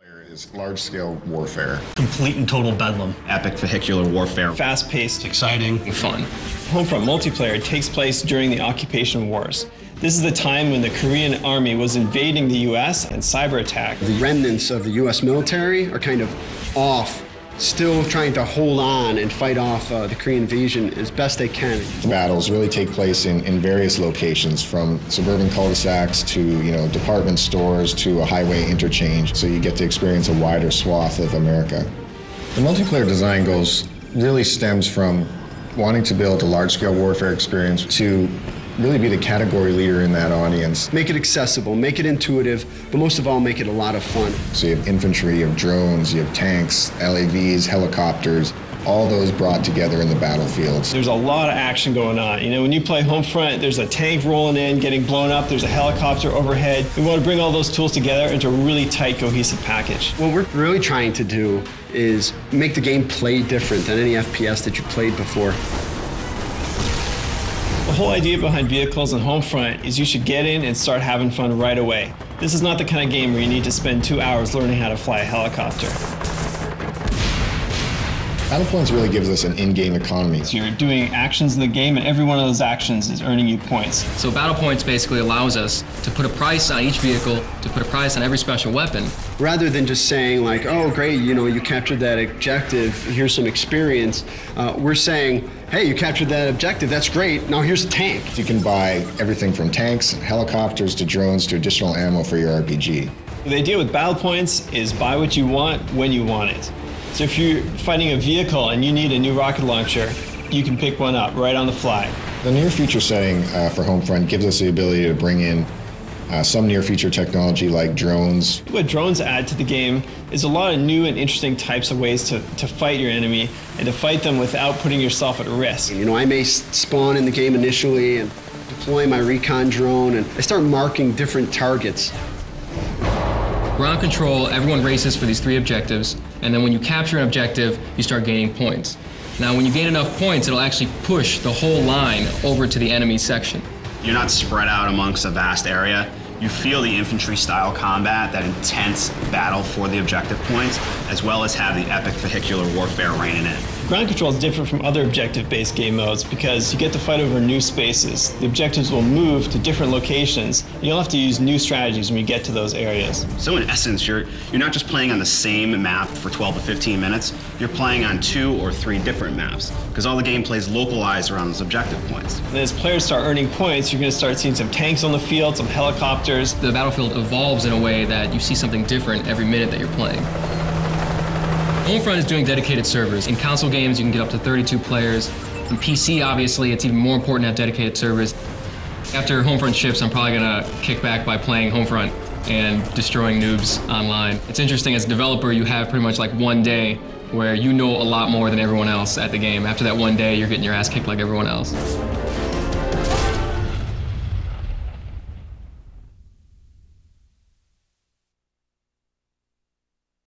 Is large-scale warfare. Complete and total bedlam. Epic vehicular warfare. Fast-paced, exciting, and fun. Homefront multiplayer takes place during the occupation wars. This is the time when the Korean army was invading the U.S. and cyber attack. The remnants of the U.S. military are kind of off, still trying to hold on and fight off the Korean invasion as best they can. The battles really take place in various locations, from suburban cul-de-sacs to department stores to a highway interchange, so you get to experience a wider swath of America. The multiplayer design goals really stems from wanting to build a large-scale warfare experience to really be the category leader in that audience. Make it accessible, make it intuitive, but most of all, make it a lot of fun. So you have infantry, you have drones, you have tanks, LAVs, helicopters, all those brought together in the battlefields. There's a lot of action going on. When you play Homefront, there's a tank rolling in, getting blown up, there's a helicopter overhead. We want to bring all those tools together into a really tight, cohesive package. What we're really trying to do is make the game play different than any FPS that you played before. The whole idea behind vehicles and Homefront is you should get in and start having fun right away. This is not the kind of game where you need to spend 2 hours learning how to fly a helicopter. Battlepoints really gives us an in-game economy. So you're doing actions in the game, and every one of those actions is earning you points. So Battlepoints basically allows us to put a price on each vehicle, to put a price on every special weapon. Rather than just saying like, oh great, you captured that objective, here's some experience, we're saying, hey, you captured that objective, that's great, now here's a tank. You can buy everything from tanks, helicopters, to drones, to additional ammo for your RPG. The idea with Battlepoints is buy what you want when you want it. So if you're fighting a vehicle and you need a new rocket launcher, you can pick one up right on the fly. The near future setting for Homefront gives us the ability to bring in some near future technology like drones. What drones add to the game is a lot of new and interesting types of ways to fight your enemy and to fight them without putting yourself at risk. I may spawn in the game initially and deploy my recon drone, and I start marking different targets. Ground control, everyone races for these 3 objectives, and then when you capture an objective, you start gaining points. Now, when you gain enough points, it'll actually push the whole line over to the enemy section. You're not spread out amongst a vast area. You feel the infantry-style combat, that intense battle for the objective points, as well as have the epic vehicular warfare reigning in. Ground control is different from other objective-based game modes because you get to fight over new spaces. The objectives will move to different locations, and you'll have to use new strategies when you get to those areas. So in essence, you're not just playing on the same map for 12 to 15 minutes, you're playing on 2 or 3 different maps, because all the gameplay is localized around those objective points. And as players start earning points, you're going to start seeing some tanks on the field, some helicopters. The battlefield evolves in a way that you see something different every minute that you're playing. Homefront is doing dedicated servers. In console games, you can get up to 32 players. In PC, obviously, it's even more important to have dedicated servers. After Homefront ships, I'm probably gonna kick back by playing Homefront and destroying noobs online. It's interesting, as a developer, you have pretty much like one day where you know a lot more than everyone else at the game. After that one day, you're getting your ass kicked like everyone else.